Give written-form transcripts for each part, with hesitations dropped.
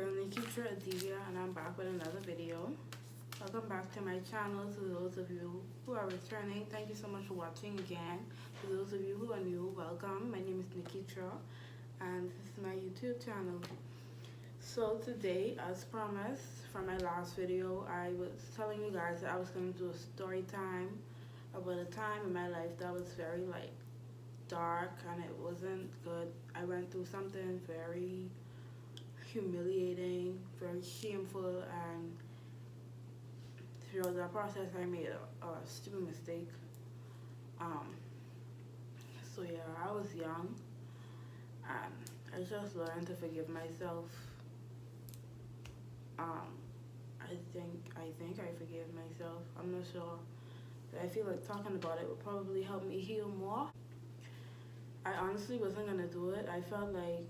girl naketraahm, and I'm back with another video. Welcome back to my channel. To those of you who are returning, thank you so much for watching again. To those of you who are new, welcome. My name is naketraahm, and this is my YouTube channel. So today, as promised from my last video, I was telling you guys that I was going to do a story time about a time in my life that was very dark and it wasn't good. I went through something very humiliating, very shameful, and throughout that process I made a stupid mistake. So yeah, I was young and I just learned to forgive myself. I think I forgave myself. I'm not sure, but I feel like talking about it would probably help me heal more. I honestly wasn't gonna do it. I felt like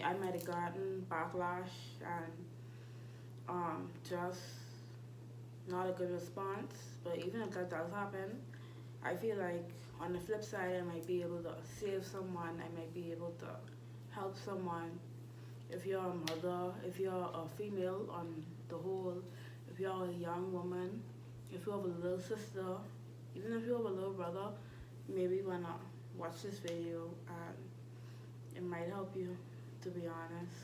I might have gotten backlash and just not a good response. But even if that does happen, I feel like on the flip side, I might be able to save someone. I might be able to help someone. If you're a mother, if you're a female on the whole, if you're a young woman, if you have a little sister, even if you have a little brother, maybe wanna watch this video and it might help you, to be honest.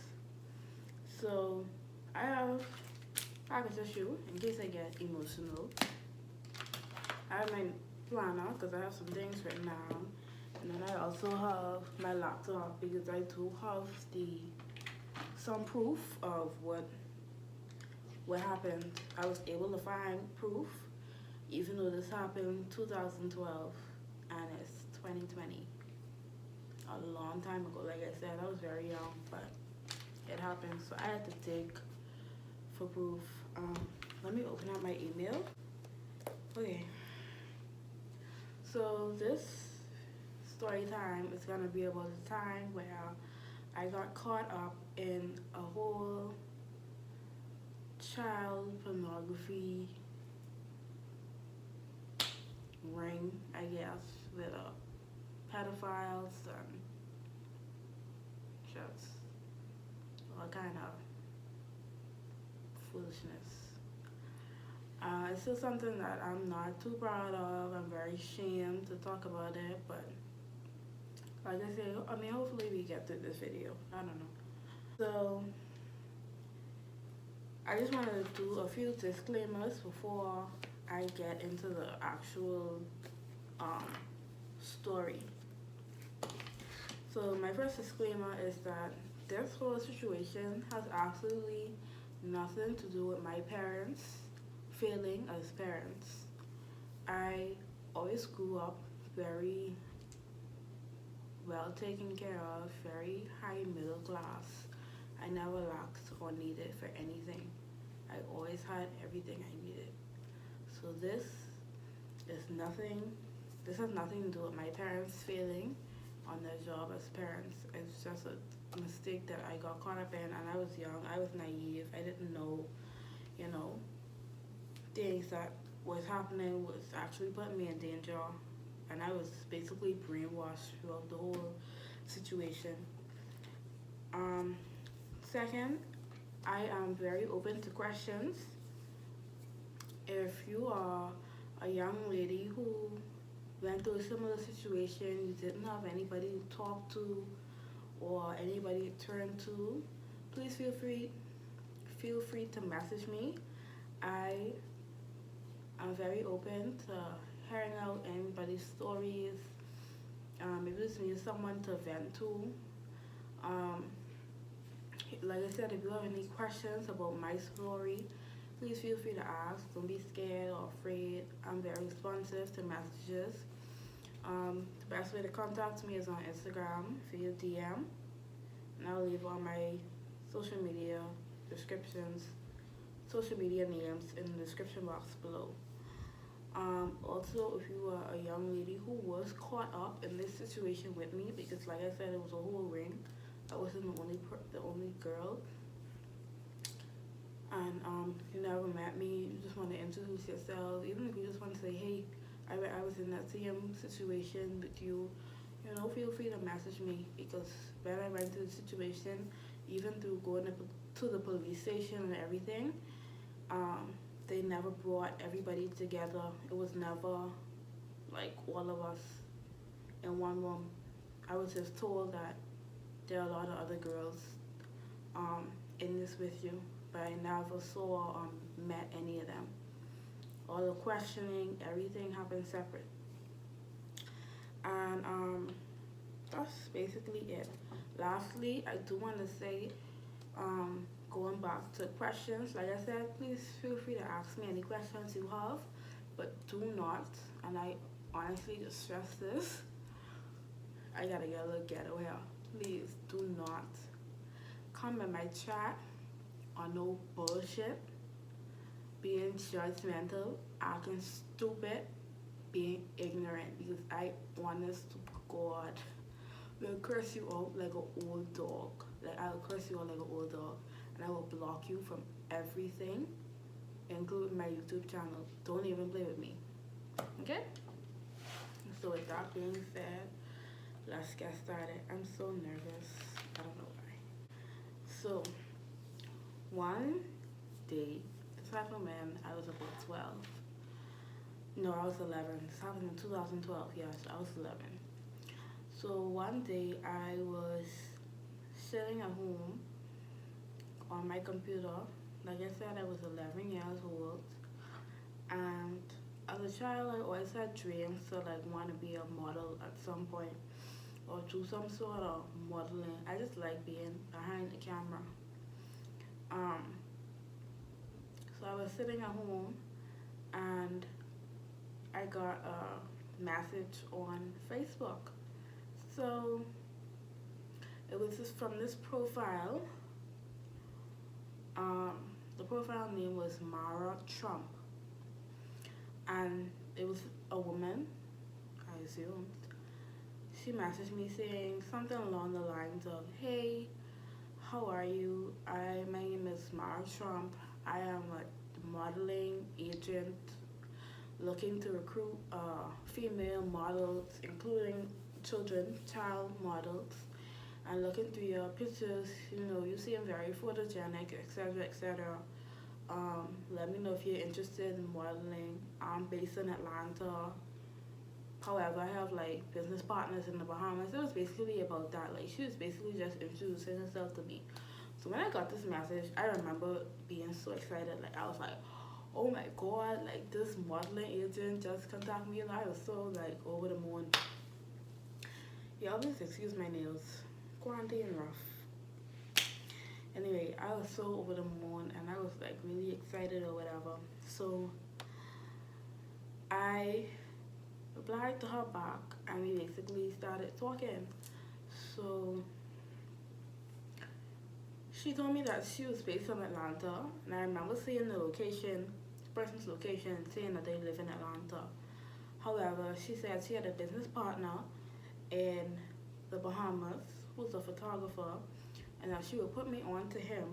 So I have a package of shoe in case I get emotional. I have my planner because I have some things written down, and then I also have my laptop because I do have some proof of what happened. I was able to find proof even though this happened 2012 and it's 2020. A long time ago. Like I said, I was very young, but it happened, so I had to dig for proof. Let me open up my email. Okay, so this story time is gonna be about the time where I got caught up in a whole child pornography ring, I guess, with pedophiles and just all kind of foolishness. It's still something that I'm not too proud of. I'm very ashamed to talk about it, but like I said, hopefully we get through this video. I don't know. So I just wanted to do a few disclaimers before I get into the actual story. So my first disclaimer is that this whole situation has absolutely nothing to do with my parents failing as parents. I always grew up very well taken care of, very high middle class. I never lacked or needed for anything. I always had everything I needed. So this has nothing to do with my parents failing on their job as parents. It's just a mistake that I got caught up in, and I was young, I was naive, I didn't know, things that was happening was actually putting me in danger, and I was basically brainwashed throughout the whole situation. Second, I am very open to questions. If you are a young lady who went through a similar situation, you didn't have anybody to talk to or anybody to turn to, please feel free to message me. I am very open to hearing out anybody's stories. Maybe this needs someone to vent to. Like I said, if you have any questions about my story, please feel free to ask. Don't be scared or afraid. I'm very responsive to messages. The best way to contact me is on Instagram via DM, and I'll leave all my social media names in the description box below. Also, if you are a young lady who was caught up in this situation with me, because like I said, it was a whole ring. I wasn't the only girl. And you never met me, you just want to introduce yourself, even if you just want to say, hey, I was in that same situation with you, feel free to message me, because when I went through the situation, even through going to the police station and everything, um, they never brought everybody together. It was never like all of us in one room. I was just told that there are a lot of other girls um, in this with you, but I never saw or met any of them. All the questioning, everything happened separate. And that's basically it. Lastly, I do want to say, going back to questions, like I said, please feel free to ask me any questions you have, but do not, and I honestly just stress this, I gotta get a little ghetto here. Please do not come in my chat on no bullshit, being judgmental, acting stupid, being ignorant, because I honest to God will curse you out like an old dog. Like I'll curse you out like an old dog, and I will block you from everything, including my YouTube channel. Don't even play with me. Okay? So with that being said, let's get started. I'm so nervous. I don't know why. So one day, this happened when I was about 12. No, I was 11. This happened in 2012. Yes, I was 11. So one day I was sitting at home on my computer. Like I said, I was 11 years old, and as a child, I always had dreams to like want to be a model at some point or do some sort of modeling. I just like being behind the camera. Um, so I was sitting at home, and I got a message on Facebook. So it was just from this profile. The profile name was Mara Trump, and it was a woman, I assumed. She messaged me saying something along the lines of, "Hey, how are you? My name is Mara Trump. I am a modeling agent looking to recruit female models, including child models, and looking through your pictures, you seem very photogenic, etc., etc. Let me know if you're interested in modeling. I'm based in Atlanta. However, I have like business partners in the Bahamas." It was basically about that. Like she was basically just introducing herself to me. So when I got this message, I remember being so excited. Like I was like, "Oh my God, like this modeling agent just contacted me," and I was so like over the moon. Y'all please excuse my nails. Quarantine rough. Anyway, I was so over the moon, and I was like really excited or whatever. So I replied to her back, and we basically started talking. So she told me that she was based in Atlanta, and I remember seeing the location, the person's location, saying that they live in Atlanta. However, she said she had a business partner in the Bahamas who's a photographer, and that she would put me on to him,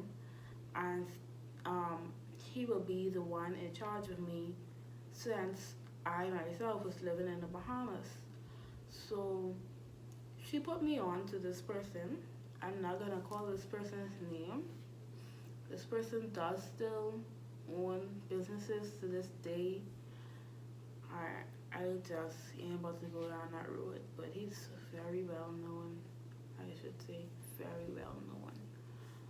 and he will be the one in charge of me since I myself was living in the Bahamas. So she put me on to this person. I'm not gonna call this person's name. This person does still own businesses to this day. I just ain't about to go down that road, but he's very well known, I should say, very well known.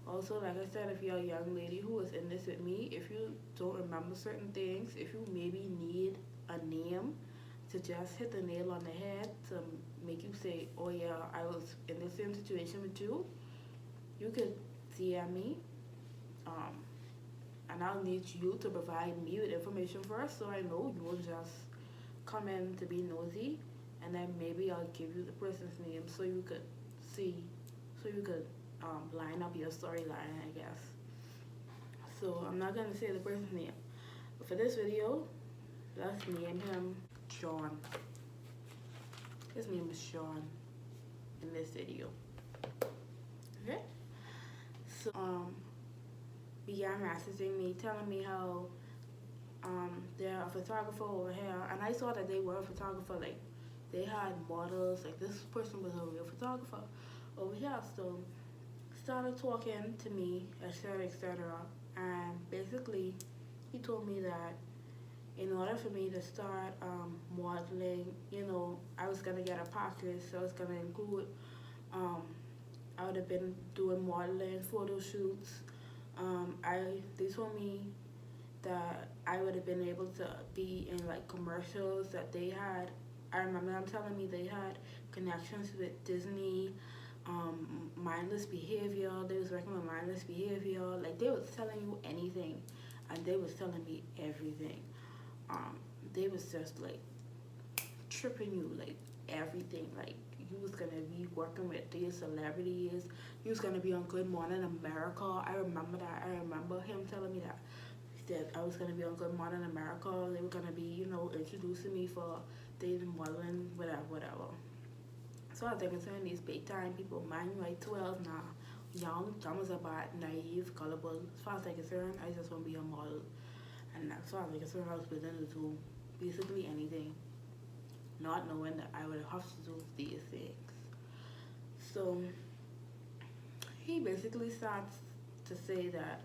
Also, like I said, if you're a young lady who is in this with me, if you don't remember certain things, if you maybe need a name to just hit the nail on the head to make you say, "Oh yeah, I was in the same situation with you," you could DM me, and I'll need you to provide me with information first, so I know you will just come in to be nosy, and then maybe I'll give you the person's name so you could see, so you could line up your storyline, I guess. So I'm not gonna say the person's name, but for this video, let's name him Sean. His name is Sean in this video. Okay? So began messaging me, telling me how they're a photographer over here, and I saw that they were a photographer. Like they had models. Like this person was a real photographer over here. So started talking to me, etc., etc. And basically, he told me that in order for me to start modeling, I was gonna get a package, so I was gonna include, I would have been doing modeling, photo shoots. They told me that I would have been able to be in like commercials that they had. I remember them telling me they had connections with Disney, mindless behavior. They was working with mindless behavior. Like they was telling you anything, and they was telling me everything. Um, they was just like tripping you, like everything. Like you was gonna be working with these celebrities. You was gonna be on Good Morning America. I remember that. I remember him telling me that. That I was gonna be on Good Morning America. They were gonna be, introducing me for dating, modeling, whatever, whatever. So I think it's saying these big time people, mind you, like 12 now, young, dumb as a bat, naive, gullible. As far as I'm concerned, I just want to be a model. And as far as I'm concerned, I was willing to do basically anything, not knowing that I would have to do these things. So he basically starts to say that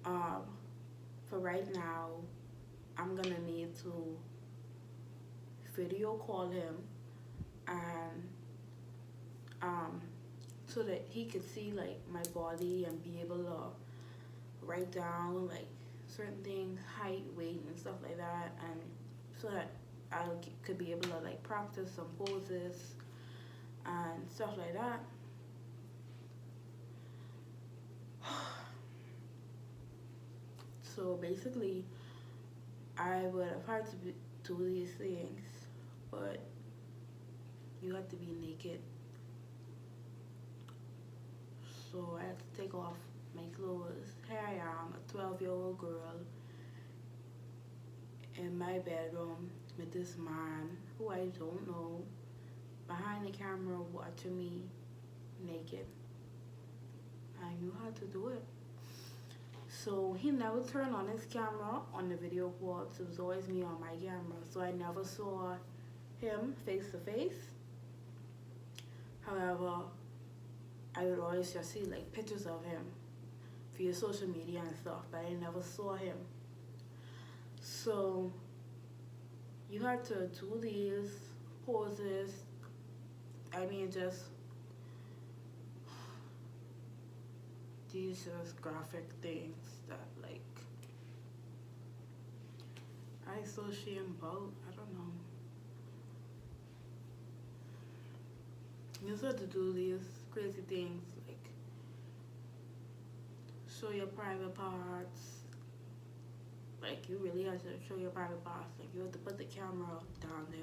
um, for right now, I'm gonna need to video call him and so that he could see like my body and be able to write down like certain things, height, weight, and stuff like that, and so that I could be able to like practice some poses and stuff like that. So basically, I would have had to do these things, but you have to be naked. So I had to take off my clothes. Here I am, a 12-year-old girl in my bedroom with this man who I don't know behind the camera watching me naked. I knew how to do it. So he never turned on his camera on the video call. So it was always me on my camera. So I never saw him face to face. However, I would always just see like pictures of him via social media and stuff, but I never saw him. So you had to do these poses. I mean, just these just graphic things that like I so ashamed about. I don't know. You just have to do these crazy things like show your private parts. Like you really have to show your private parts. Like you have to put the camera down there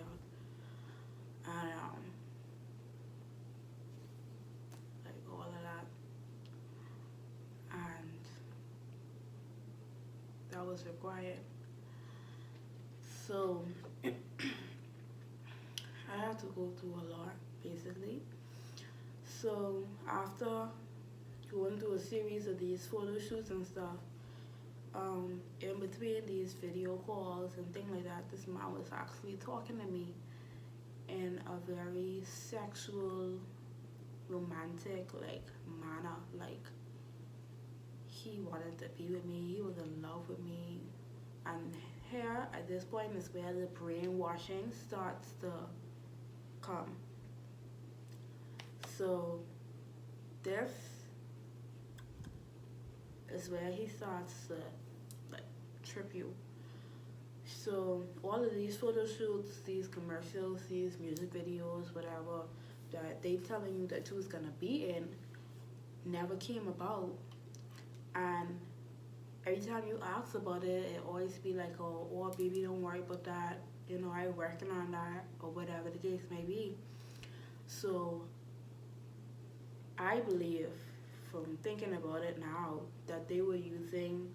and like all of that. And that was required. So I had to go through a lot basically. So after going through a series of these photo shoots and stuff, in between these video calls and things like that, this man was actually talking to me in a very sexual, romantic like manner. Like he wanted to be with me, he was in love with me. And here at this point is where the brainwashing starts to come. So this is where he starts to like trip you. So all of these photo shoots, these commercials, these music videos, whatever that they telling you that you was gonna be in never came about. And every time you ask about it, it always be like, oh baby, don't worry about that. I working on that or whatever the case may be. So I believe from thinking about it now that they were using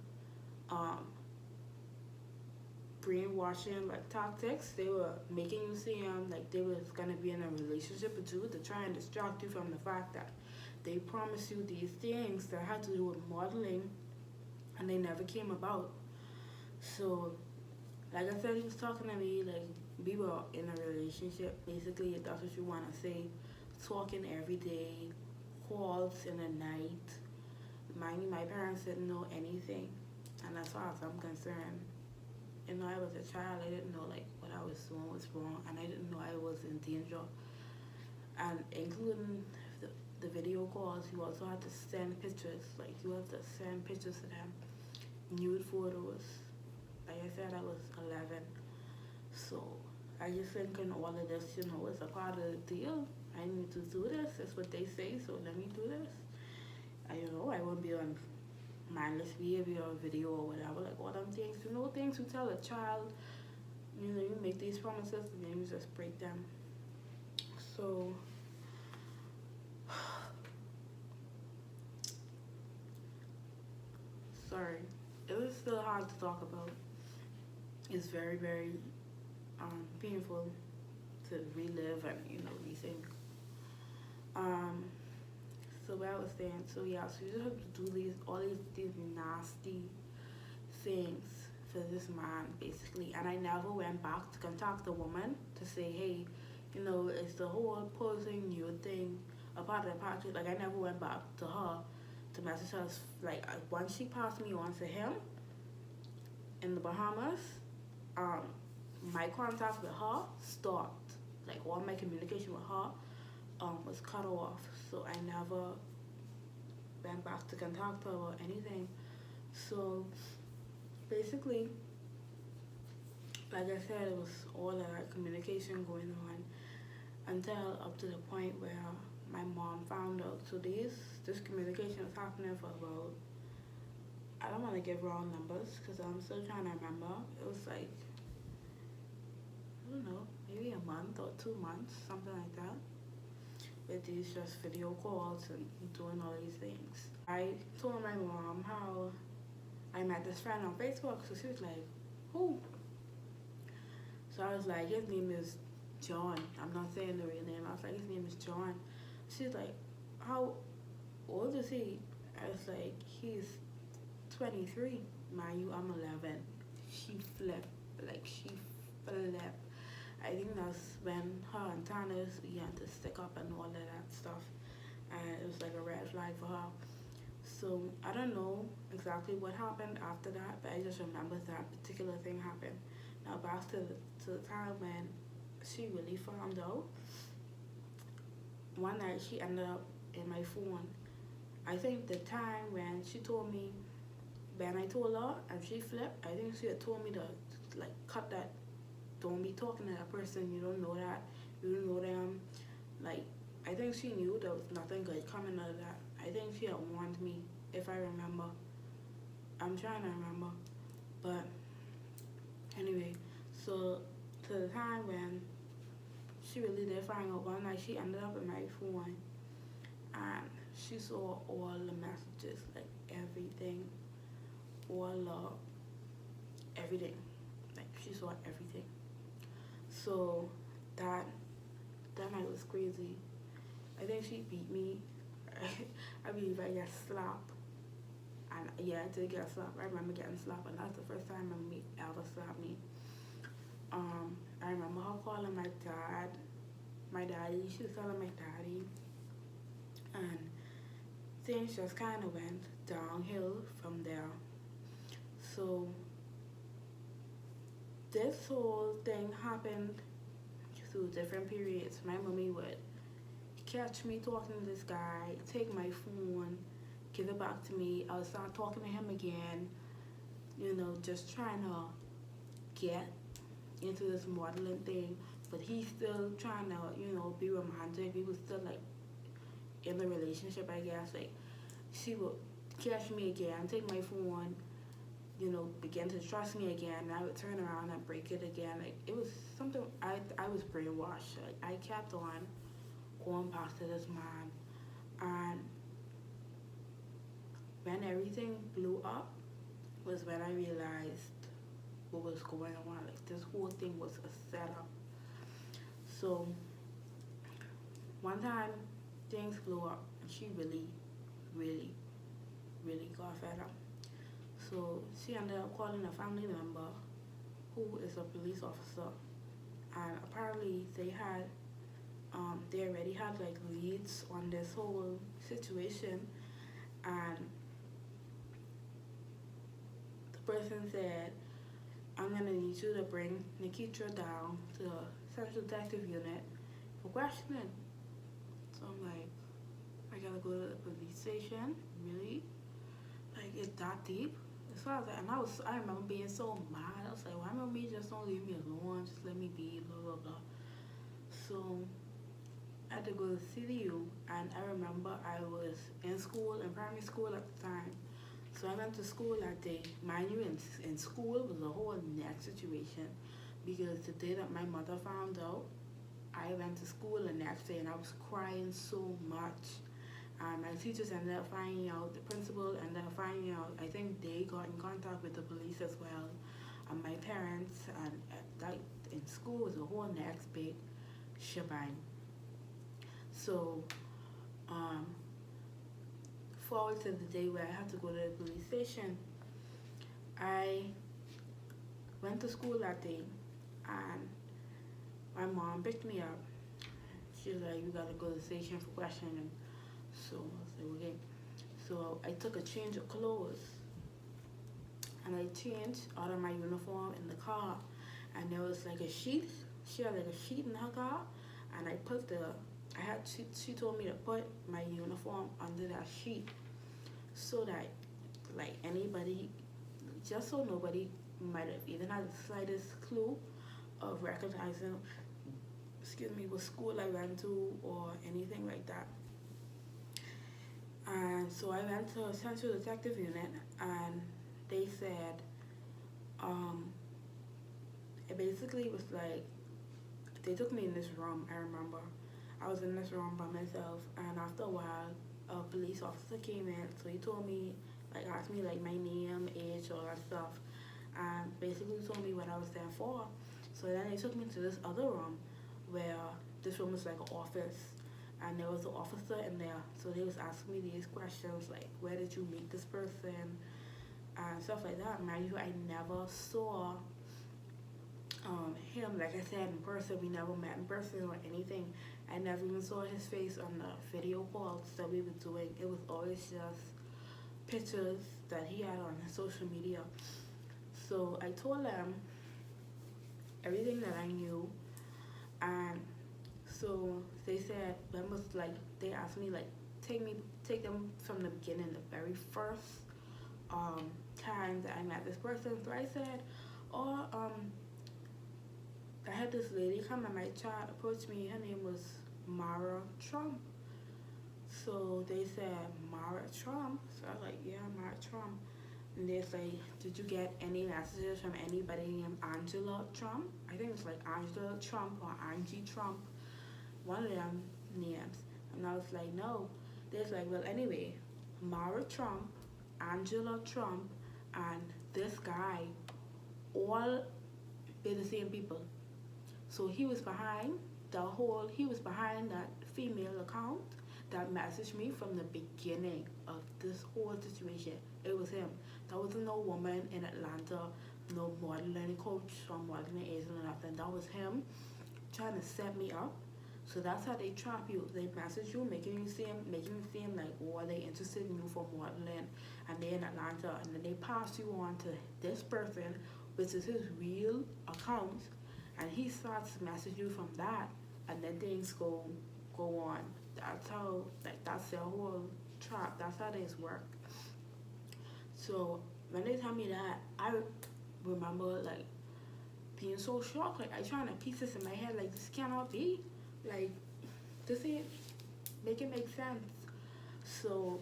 brainwashing like tactics. They were making you see like they was gonna be in a relationship with you to try and distract you from the fact that they promised you these things that had to do with modeling and they never came about. So like I said, he was talking to me like we were in a relationship basically, if that's what you want to say, talking every day, calls in the night. Mind you, my parents didn't know anything, and as far as I'm concerned, I was a child. I didn't know like what I was doing was wrong, and I didn't know I was in danger. And including the video calls, you also had to send pictures. Like you have to send pictures to them, nude photos. Like I said, I was 11, so I just thinking all of this, is a part of the deal. I need to do this. That's what they say, so let me do this. I won't be on mindless behavior or video or whatever. Like all them things, things you tell a child. You make these promises and then you just break them. So, sorry. It was still hard to talk about. It's very, very painful to relive and rethink. Um, so what I was saying, so yeah, so you just have to do all these nasty things for this man basically, and I never went back to contact the woman to say, hey, it's the whole posing nude thing a part of the project. Like I never went back to her to message her. Like once she passed me on to him in the Bahamas, my contact with her stopped. Like all my communication with her was cut off. So I never went back to contact her or anything. So basically, like I said, it was all of that communication going on until up to the point where my mom found out. So this communication was happening for about, I don't want to give wrong numbers because I'm still trying to remember. It was like, I don't know, maybe a month or 2 months, something like that, with these just video calls and doing all these things. I told my mom how I met this friend on Facebook, so she was like, who? So I was like, his name is John. I'm not saying the real name. I was like, his name is John. She's like, how old is he? I was like, he's 23. Mind you, I'm 11. She flipped. I think that's when her and Tannis began to stick up and all of that stuff. And it was like a red flag for her. So I don't know exactly what happened after that, but I just remember that particular thing happened. Now back to the time when she really found out. One night she ended up in my phone. I think the time when she told me, when I told her and she flipped, I think she had told me to like cut that. Don't be talking to that person. You don't know that. You don't know them. Like I think she knew there was nothing good coming out of that. I think she had warned me, if I remember. I'm trying to remember. But anyway, so to the time when she really did find out, one night she ended up in my phone and she saw all the messages, like everything, everything. Like she saw everything. So that night was crazy. I think she beat me. I believe I got slapped. And yeah, I did get slapped. I remember getting slapped, and that's the first time my mate ever slapped me. I remember her calling my daddy. She was calling my daddy, and things just kind of went downhill from there. So this whole thing happened through different periods. My mommy would catch me talking to this guy, take my phone, give it back to me. I would start talking to him again, just trying to get into this modeling thing. But he's still trying to, be romantic. We was still like in the relationship, I guess. Like she would catch me again, take my phone, begin to trust me again, and I would turn around and break it again. Like it was something I was brainwashed. Like I kept on going back to this man, and when everything blew up was when I realized what was going on. Like this whole thing was a setup. So one time things blew up and she really, really, really got fed up. So she ended up calling a family member who is a police officer, and apparently they had they already had like leads on this whole situation, and the person said, I'm gonna need you to bring Nikitra down to the Central Detective Unit for questioning. So I'm like, I gotta go to the police station? Really? Like, it's that deep? So I was like, and I remember being so mad. I was like, why don't we just don't leave me alone? Just let me be, blah, blah, blah. So I had to go to CDU, and I remember I was in school, in primary school at the time. So I went to school that day. Mind you, in school was a whole next situation, because the day that my mother found out, I went to school the next day and I was crying so much. My teachers ended up finding out, the principal ended up finding out. I think they got in contact with the police as well, and my parents, and that in school was a whole next big shebang. So, um, forward to the day where I had to go to the police station, I went to school that day, and my mom picked me up. She was like, you gotta go to the station for questioning. So I said, okay. So I took a change of clothes, and I changed out of my uniform in the car, and there was like a sheet. She had like a sheet in her car, and she told me to put my uniform under that sheet, so that like anybody, just so nobody might have even had the slightest clue of recognizing, what school I went to or anything like that. And so I went to a Central Detective Unit, and they said, it basically was like, they took me in this room. I remember I was in this room by myself, and after a while, a police officer came in. So he told me, like, asked me like my name, age, all that stuff, and basically told me what I was there for. So then they took me to this other room, where this room was like an office, and there was an officer in there. So they was asking me these questions like, where did you meet this person, and stuff like that. Mind you, I never saw him, like I said, in person. We never met in person or anything. I never even saw his face on the video calls that we were doing. It was always just pictures that he had on his social media. So I told them everything that I knew, and so they said, when was like, they asked me like, take them from the beginning, the very first time that I met this person. So I said, oh, I had this lady come, and my child approached me. Her name was Mara Trump. So they said, Mara Trump? So I was like, yeah, Mara Trump. And they say, did you get any messages from anybody named Angela Trump? I think it's like Angela Trump or Angie Trump, one of them names. And I was like, no. They're like, well, anyway, Mara Trump, Angela Trump, and this guy, all they're the same people. So he was behind that female account that messaged me from the beginning of this whole situation. It was him. There wasn't no woman in Atlanta, no modeling coach or modeling agent or nothing. That was him trying to set me up. So that's how they trap you. They message you, making you seem like, oh, they interested in you for modeling, and they're in Atlanta, and then they pass you on to this person, which is his real account, and he starts to message you from that, and then things go on. That's how, like, that's their whole trap. That's how things work. So when they tell me that, I remember like being so shocked. Like, I trying to piece this in my head. Like, this cannot be. Like, this ain't make it make sense. So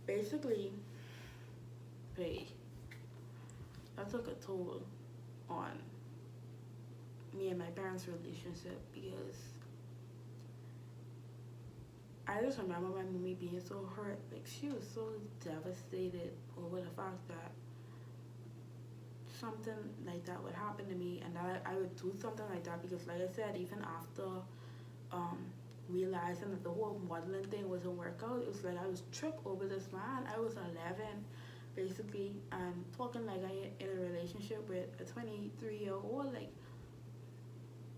basically, hey, that took a toll on me and my parents' relationship, because I just remember my mommy being so hurt. Like, she was so devastated over the fact that something like that would happen to me, and that I would do something like that. Because like I said, even after realizing that the whole modeling thing wasn't work out, it was like I was tripped over this man. I was 11 basically, and talking like I in a relationship with a 23-year-old. Like,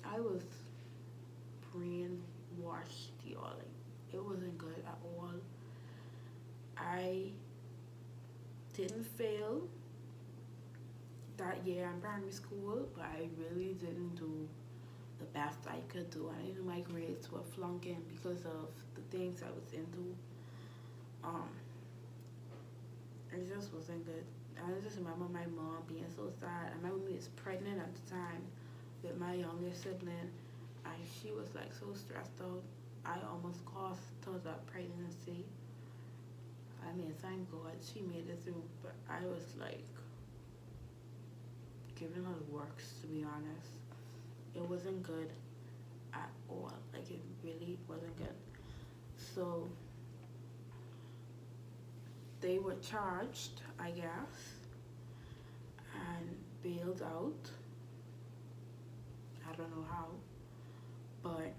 I was brainwashed, y'all. Like, it wasn't good at all. I didn't fail that year in primary school, but I really didn't do the best I could do. I knew my grades were flunking because of the things I was into. Um, it just wasn't good. I just remember my mom being so sad. I remember me was pregnant at the time with my youngest sibling, and she was like so stressed out. I almost caused her that pregnancy. I mean, thank God she made it through, but I was like giving her the works, to be honest. It wasn't good at all. Like, it really wasn't good. So they were charged, I guess, and bailed out. I don't know how, but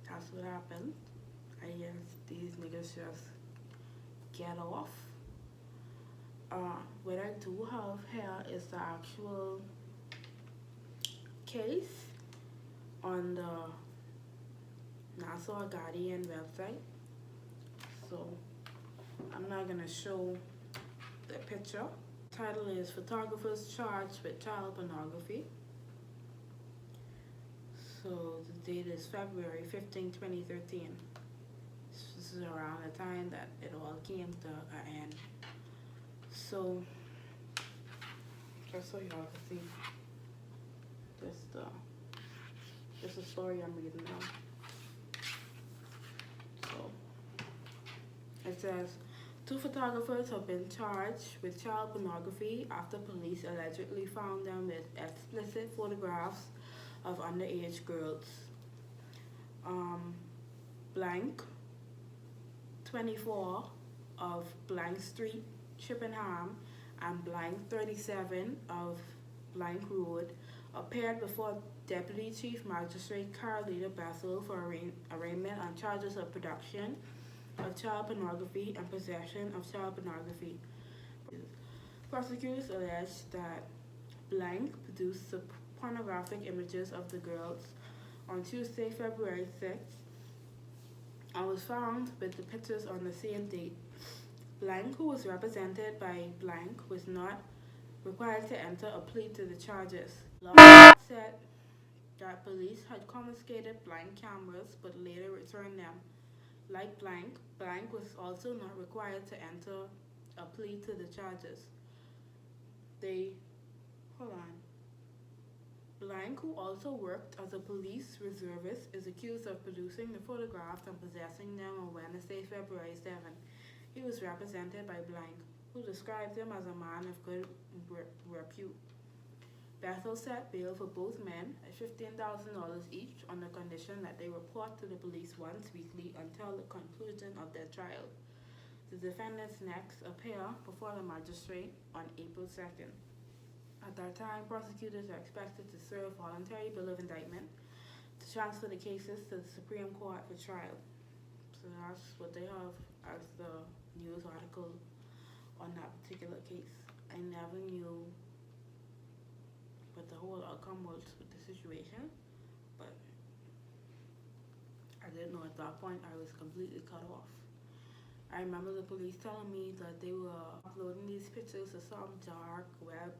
that's what happened. I guess these niggas just get off. What I do have here is the actual case on the Nassau Guardian website. So I'm not gonna show the picture. Title is Photographers Charged with Child Pornography. So the date is February 15, 2013. This is around the time that it all came to an end. So just so y'all can see, this is the story I'm reading now. So it says, 2 photographers have been charged with child pornography after police allegedly found them with explicit photographs of underage girls. Blank 24 of Blank Street, Chippenham, and Blank 37 of Blank Road appeared before Deputy Chief Magistrate Carolina Bessel for arraignment on charges of production of child pornography and possession of child pornography. Prosecutors alleged that Blank produced pornographic images of the girls on Tuesday, February 6th, and was found with the pictures on the same date. Blank, who was represented by Blank, was not required to enter a plea to the charges. Law said that police had confiscated Blank cameras but later returned them. Like Blank, Blank was also not required to enter a plea to the charges. Blank, who also worked as a police reservist, is accused of producing the photographs and possessing them on Wednesday, February 7th. He was represented by Blank, who described him as a man of good repute. Bethel set bail for both men at $15,000 each on the condition that they report to the police once weekly until the conclusion of their trial. The defendants next appear before the magistrate on April 2nd. At that time, prosecutors are expected to serve voluntary bill of indictment to transfer the cases to the Supreme Court for trial. So that's what they have as the news article on that particular case. I never knew what the whole outcome was with the situation, but I didn't know at that point. I was completely cut off. I remember the police telling me that they were uploading these pictures to some dark web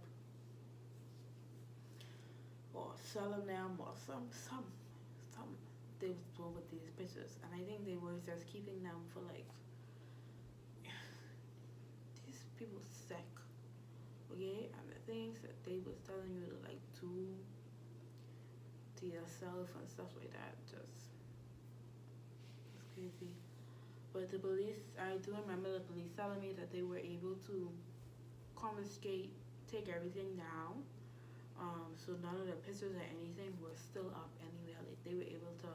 or selling them or some they was doing with these pictures, and I think they were just keeping them for like these people sick, okay? And the things that they was telling you to like do to yourself and stuff like that, just it's crazy. But the police, I do remember the police telling me that they were able to confiscate, take everything down. So none of the pictures or anything were still up anywhere. Like, they were able to,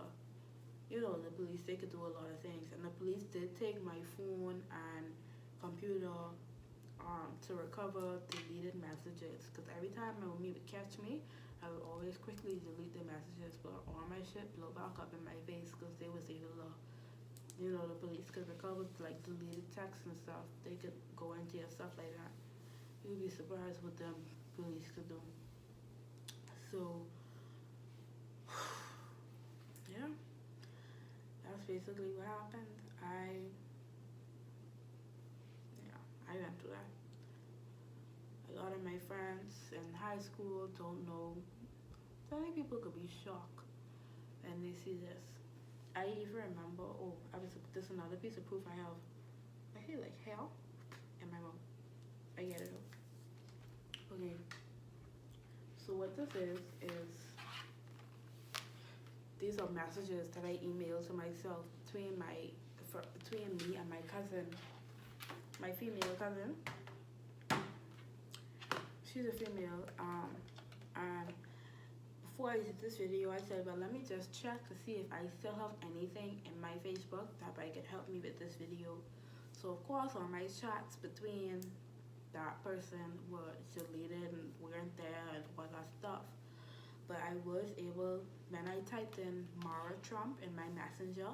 the police, they could do a lot of things. And the police did take my phone and computer to recover deleted messages. Because every time my mommy would catch me, I would always quickly delete the messages, but all my shit blow back up in my face because they was able to, the police could recover like deleted texts and stuff. They could go into your stuff like that. You'd be surprised what the police could do. So yeah, that's basically what happened. I went through that. A lot of my friends in high school don't know. So many people could be shocked when they see this. I even remember, oh, this another piece of proof I have. I feel like hell in my mouth. I get it though. Okay. So what this is these are messages that I emailed to myself between me and my cousin, my female cousin. She's a female. And before I did this video, I said, well, let me just check to see if I still have anything in my Facebook that could help me with this video. So of course, on my chats between that person was deleted and weren't there and all that stuff. But I was able, when I typed in Mara Trump in my messenger,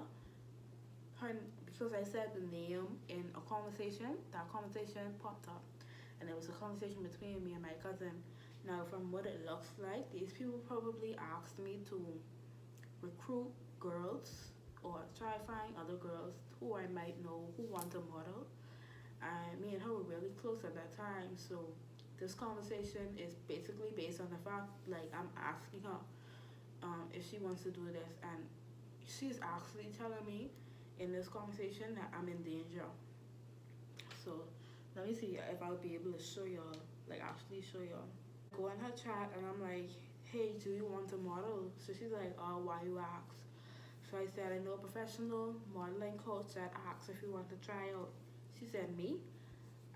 because I said the name in a conversation, that conversation popped up. And it was a conversation between me and my cousin. Now, from what it looks like, these people probably asked me to recruit girls or try to find other girls who I might know who want to model. Me and her were really close at that time, so this conversation is basically based on the fact, like, I'm asking her if she wants to do this, and she's actually telling me in this conversation that I'm in danger. So let me see if I'll be able to show y'all, like actually show y'all. Go in her chat and I'm like, hey, do you want to model? So she's like, oh, why you ask? So I said, I know a professional modeling coach that asks if you want to try out. She said, me?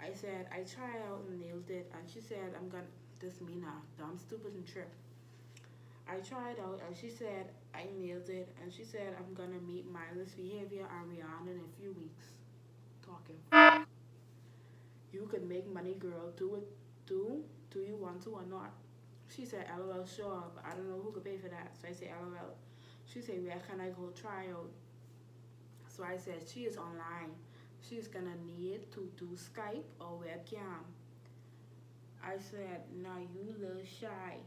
I said, I tried out and nailed it. And she said, this me now, dumb, stupid, and trip. I tried out and she said, I nailed it. And she said, I'm gonna meet Mindless Behavior and Rihanna in a few weeks. Talking. You can make money, girl. Do it. Do you want to or not? She said, LOL, sure, but I don't know who could pay for that. So I said, LOL. She said, where can I go try out? So I said, she is online. She's gonna need to do Skype or webcam. I said, nah, you little shy.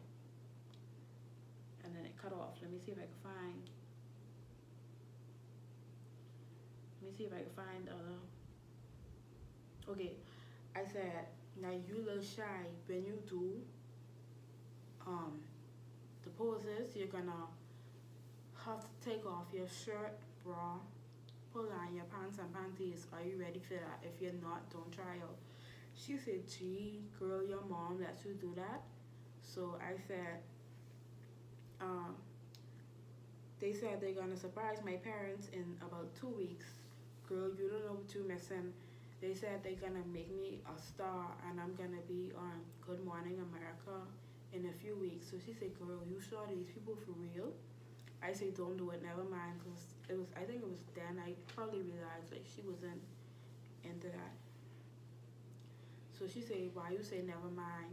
And then it cut off. Let me see if I can find. Let me see if I can find the other. Okay. I said, now you little shy. When you do the poses, you're gonna have to take off your shirt, bra, pull on your pants and panties. Are you ready for that? If you're not, don't try out. She said, gee, girl, your mom lets you do that? So I said, they said they're gonna surprise my parents in about 2 weeks. Girl, you don't know what you're missing. They said they're gonna make me a star and I'm gonna be on Good Morning America in a few weeks. So she said, girl, you sure these people for real? I said, don't do it, never mind, because I think it was then I probably realized like she wasn't into that. So she said, why you say never mind?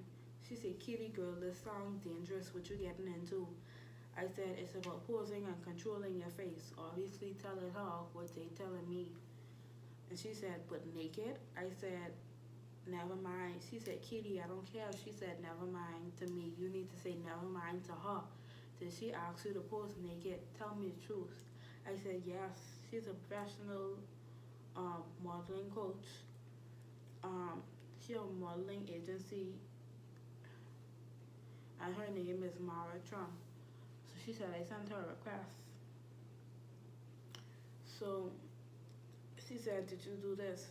She said, kitty girl, this sounds dangerous, what you getting into? I said, it's about posing and controlling your face, obviously telling her what they telling me. And she said, but naked? I said, never mind. She said, kitty, I don't care. She said, never mind to me. You need to say never mind to her. Did she ask you to pose naked? Tell me the truth. I said, yes. She's a professional modeling coach. She has a modeling agency. And her name is Mara Trump. So she said, I sent her a request. So she said, did you do this?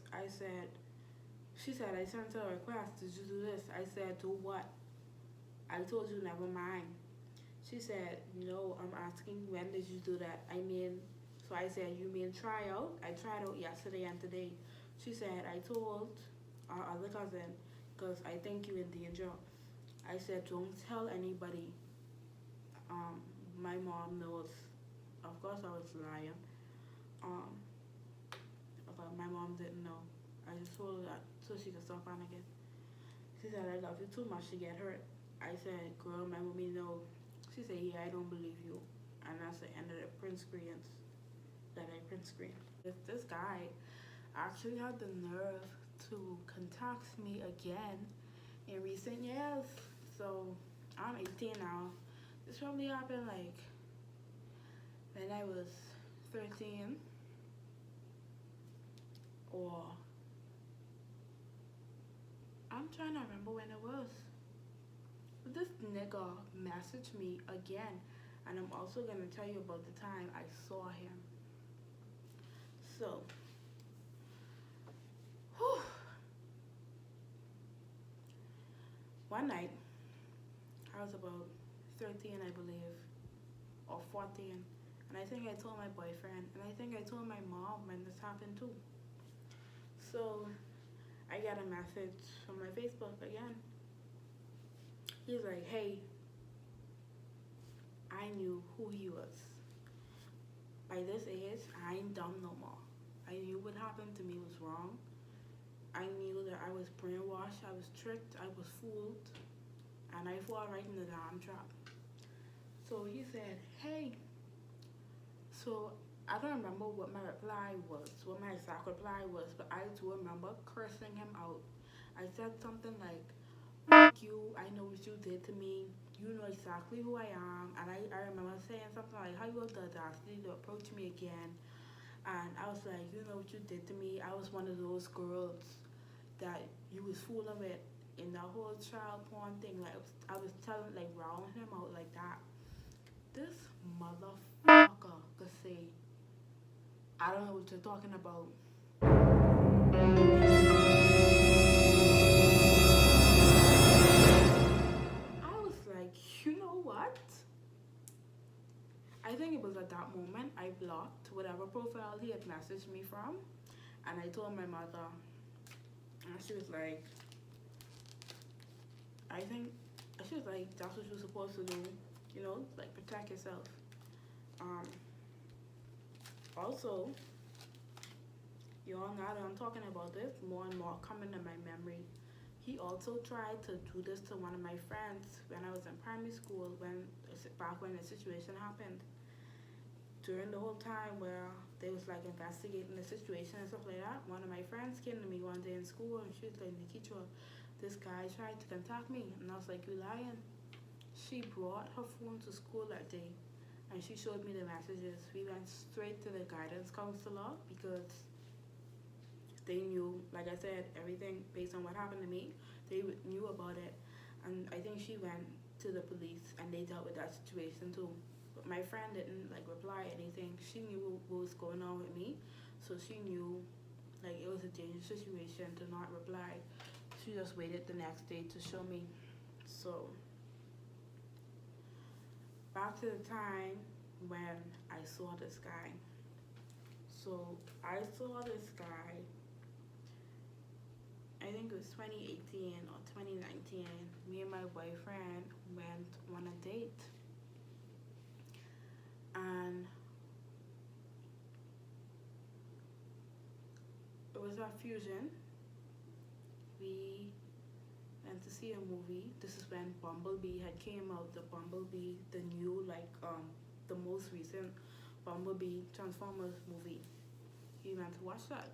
She said, I sent her a request. Did you do this? I said, do what? I told you, never mind. She said, no, I'm asking, when did you do that? So I said, you mean try out? I tried out yesterday and today. She said, I told our other cousin, because I think you're in danger. I said, don't tell anybody. My mom knows. Of course I was lying. But my mom didn't know. I just told her that so she could stop panicking. She said, I love you too much to get hurt. I said, girl, my mommy know. She said, yeah, I don't believe you. And that's the end of the print screens that I print screen. This guy actually had the nerve to contact me again in recent years. So I'm 18 now. This probably happened like when I was 13, or I'm trying to remember when it was. This nigga messaged me again, and I'm also gonna tell you about the time I saw him. So, whew, one night, I was about 13, I believe, or 14, and I think I told my boyfriend, and I think I told my mom when this happened too. So, I got a message from my Facebook again. He's like, hey, I knew who he was. By this age, I ain't dumb no more. I knew what happened to me was wrong. I knew that I was brainwashed, I was tricked, I was fooled, and I fall right in the damn trap. So he said, hey. So I don't remember what my reply was, what my exact reply was, but I do remember cursing him out. I said something like, fuck you, I know what you did to me. You know exactly who I am. And I remember saying something like, how you have the audacity to approach me again? And I was like, you know what you did to me? I was one of those girls that you was fooling with in the whole child porn thing. Like I was telling, like, routing him out like that. This motherfucker could say, I don't know what you're talking about. I was like, you know what? I think it was at that moment I blocked whatever profile he had messaged me from, and I told my mother, and she was like, I think, she was like, that's what you're supposed to do, you know, like protect yourself. Um, Also, you all now that I'm talking about this, more and more coming to my memory. He also tried to do this to one of my friends when I was in primary school, back when the situation happened. During the whole time where they was like investigating the situation and stuff like that, one of my friends came to me one day in school and she was like, Nikitra, this guy tried to contact me. And I was like, you lying. She brought her phone to school that day and she showed me the messages. We went straight to the guidance counselor because they knew, like I said, everything based on what happened to me. They knew about it, and I think she went to the police and they dealt with that situation too. But my friend didn't like reply anything. She knew what was going on with me, so she knew like it was a dangerous situation to not reply. She just waited the next day to show me. So back to the time when I saw this guy. So I saw this guy, I think it was 2018 or 2019. Me and my boyfriend went on a date. And it was at Fusion. We went to see a movie. This is when Bumblebee had came out. The Bumblebee, the new, like, the most recent Bumblebee Transformers movie. We went to watch that.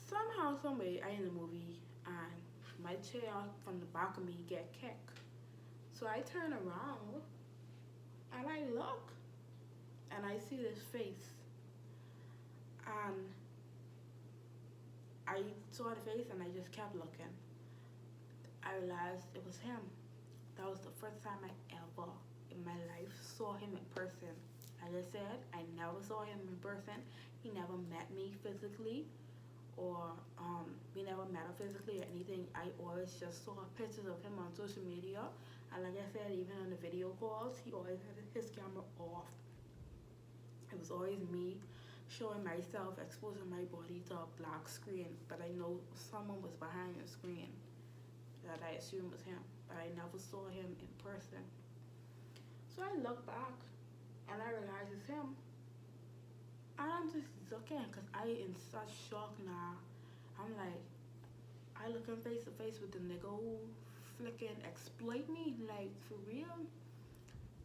Somehow, someway, I in the movie and my chair from the back of me get kicked. So I turn around and I look and I see this face. And I saw the face and I just kept looking. I realized it was him. That was the first time I ever in my life saw him in person. Like I said, I never saw him in person. He never met me physically, or we never met him physically or anything. I always just saw pictures of him on social media. And like I said, even on the video calls, he always had his camera off. It was always me showing myself, exposing my body to a black screen. But I know someone was behind the screen that I assumed was him. But I never saw him in person. So I look back and I realize it's him. And I'm just looking because I in such shock now. I'm like, I looking face to face with the nigga who flicking exploit me, like for real.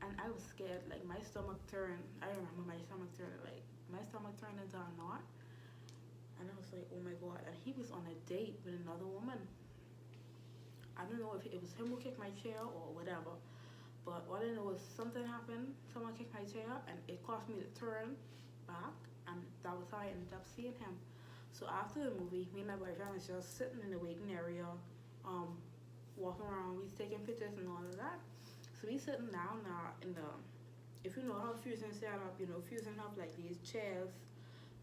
And I was scared, like my stomach turned. I remember my stomach turned, like my stomach turned into a knot. And I was like, oh my god. And he was on a date with another woman. I don't know if it was him who kicked my chair or whatever. But all I know is something happened, someone kicked my chair, and it caused me to turn back, and that was how I ended up seeing him. So after the movie, me and my boyfriend was just sitting in the waiting area, um, walking around, we taking pictures and all of that. So we sitting down now in the, if you know how Fusion set up, Fusion have like these chairs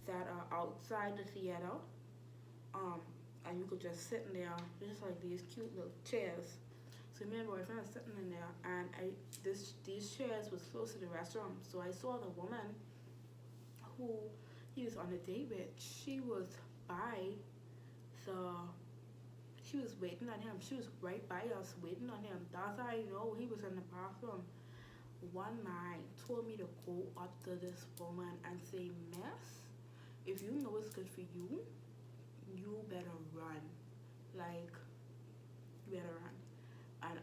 that are outside the theater, um, and you could just sit in there, just like these cute little chairs. So me and my boyfriend was sitting in there, and these chairs was close to the restroom. So I saw the woman who he was on a date with. She was by the, she was waiting on him. She was right by us waiting on him. That's how I know he was in the bathroom. One man told me to go up to this woman and say, "Miss, if you know it's good for you, you better run. Like, you better run." And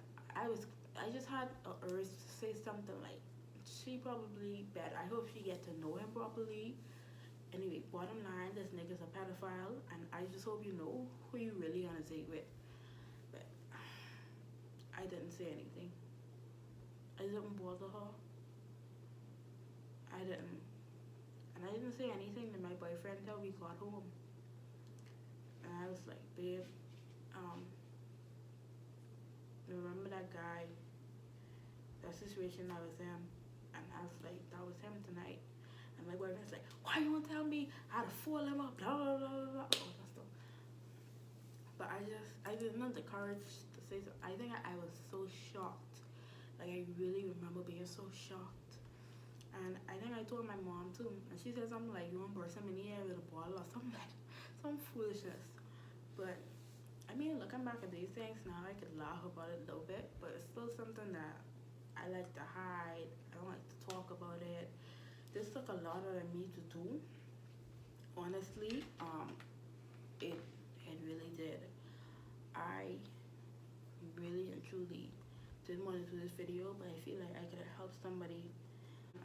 I just had a urge to say something like, she probably better. I hope she get to know him properly. Anyway, bottom line, this nigga's a pedophile, and I just hope you know who you really on a date with. But I didn't say anything. I didn't bother her. I didn't. And I didn't say anything to my boyfriend until we got home. And I was like, babe, remember that guy, that situation I was in? And I was like, that was him tonight. And my boyfriend's like, why you won't tell me how to fool him up, blah, blah, blah, blah, blah, all that stuff. But I didn't have the courage to say so. I think I was so shocked. Like, I really remember being so shocked. And I think I told my mom too. And she said something like, you want to burst him in the air with a bottle or something like some foolishness. But I mean, looking back at these things now, I could laugh about it a little bit, but it's still something that I like to hide. I don't like to talk about it. This took a lot out of me to do. Honestly, it really did. I really and truly didn't want to do this video, but I feel like I could have helped somebody.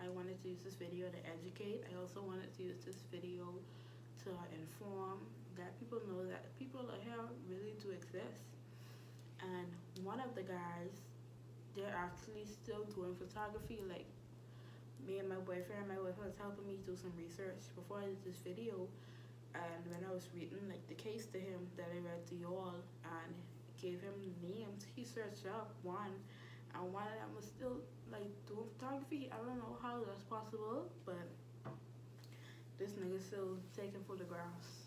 I wanted to use this video to educate. I also wanted to use this video to inform, that people know that people out here really do exist. And one of the guys, they're actually still doing photography. Like, me and my boyfriend was helping me do some research before I did this video. And when I was reading like the case to him that I read to y'all and gave him names, he searched up one, and one of them was still like doing photography. I don't know how that's possible, but this nigga still taking photographs.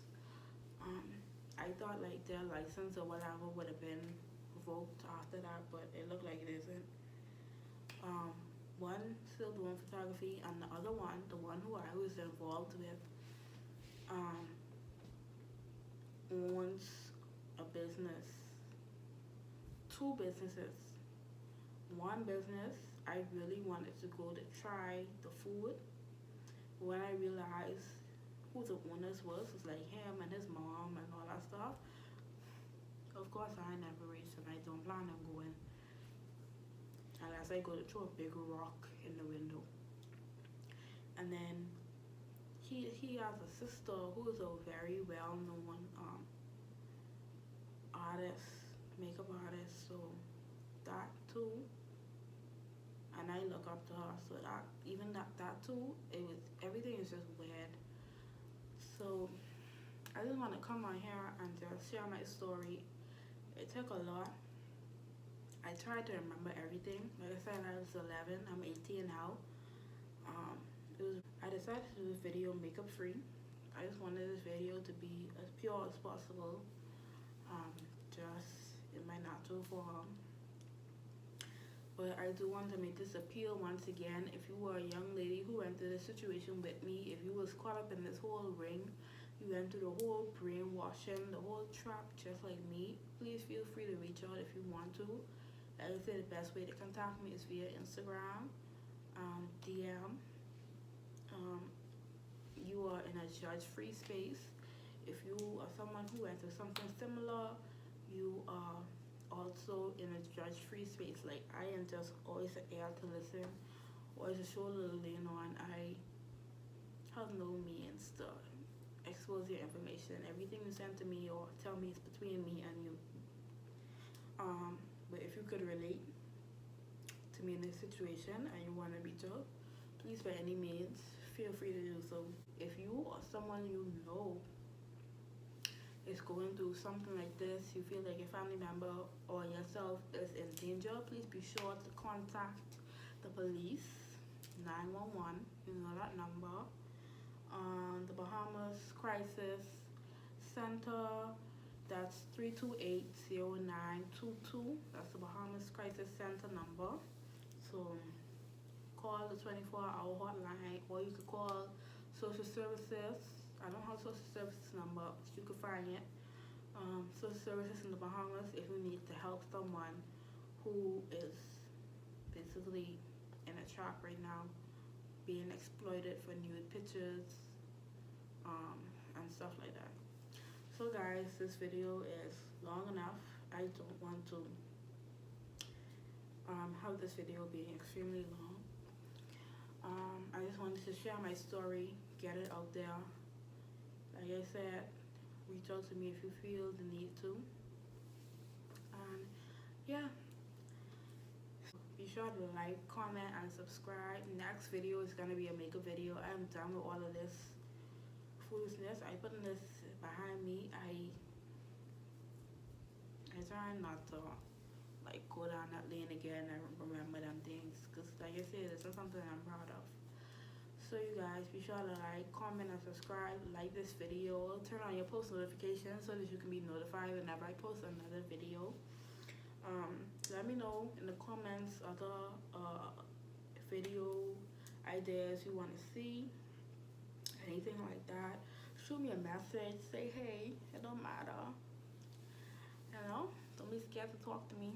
I thought like their license or whatever would have been revoked after that, but it looked like it isn't. One still doing photography, and the other one, the one who I was involved with, owns a business, two businesses. One business, I really wanted to go to try the food. When I realized who the owners was like him and his mom and all that stuff. Of course, I never reached, and I don't plan on going unless I go to throw a big rock in the window. And then he has a sister who is a very well-known artist, makeup artist. So that too. And I look up to her. So that even that too, it was, everything is just weird. So I just want to come on here and just share my story. It took a lot. I tried to remember everything. Like I said, I was 11. I'm 18 now. I decided to do this video makeup free. I just wanted this video to be as pure as possible. Just, it might not do for her. But I do want to make this appeal once again. If you were a young lady who went through this situation with me, if you was caught up in this whole ring, you went through the whole brainwashing, the whole trap just like me, please feel free to reach out if you want to. Like I said, the best way to contact me is via Instagram, DM. You are in a judge-free space. If you are someone who went through something similar, you are also in a judge-free space. Like, I am just always there to listen, always to show a little lean on. I have no means to expose your information. Everything you send to me or tell me is between me and you. But if you could relate to me in this situation and you want to reach out, please by any means feel free to do so. If you or someone you know is going through something like this, you feel like your family member or yourself is in danger, please be sure to contact the police, 911, you know that number. The Bahamas Crisis Center, that's 328-0922. That's the Bahamas Crisis Center number. So call the 24-hour hotline, or you could call social services. I don't have social services number, but you could find it. Social services in the Bahamas if you need to help someone who is basically in a trap right now, being exploited for nude pictures, and stuff like that. So guys, this video is long enough. I don't want to have this video being extremely long. I just wanted to share my story, get it out there. Like I said, reach out to me if you feel the need to. And yeah, be sure to like, comment, and subscribe. Next video is gonna be a makeup video. I'm done with all of this foolishness. I put this behind me. I try not to like go down that lane again and remember them things, because like I said, it's not something I'm proud of. So you guys, be sure to like, comment, and subscribe. Like this video, turn on your post notifications so that you can be notified whenever I post another video. Let me know in the comments other video ideas you want to see, anything like that. Shoot me a message, say hey, it don't matter, don't be scared to talk to me.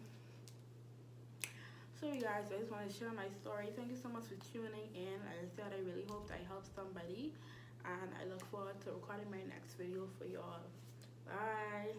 So you guys, I just want to share my story. Thank you so much for tuning in. Like I said, I really hope I helped somebody, and I look forward to recording my next video for y'all. Bye.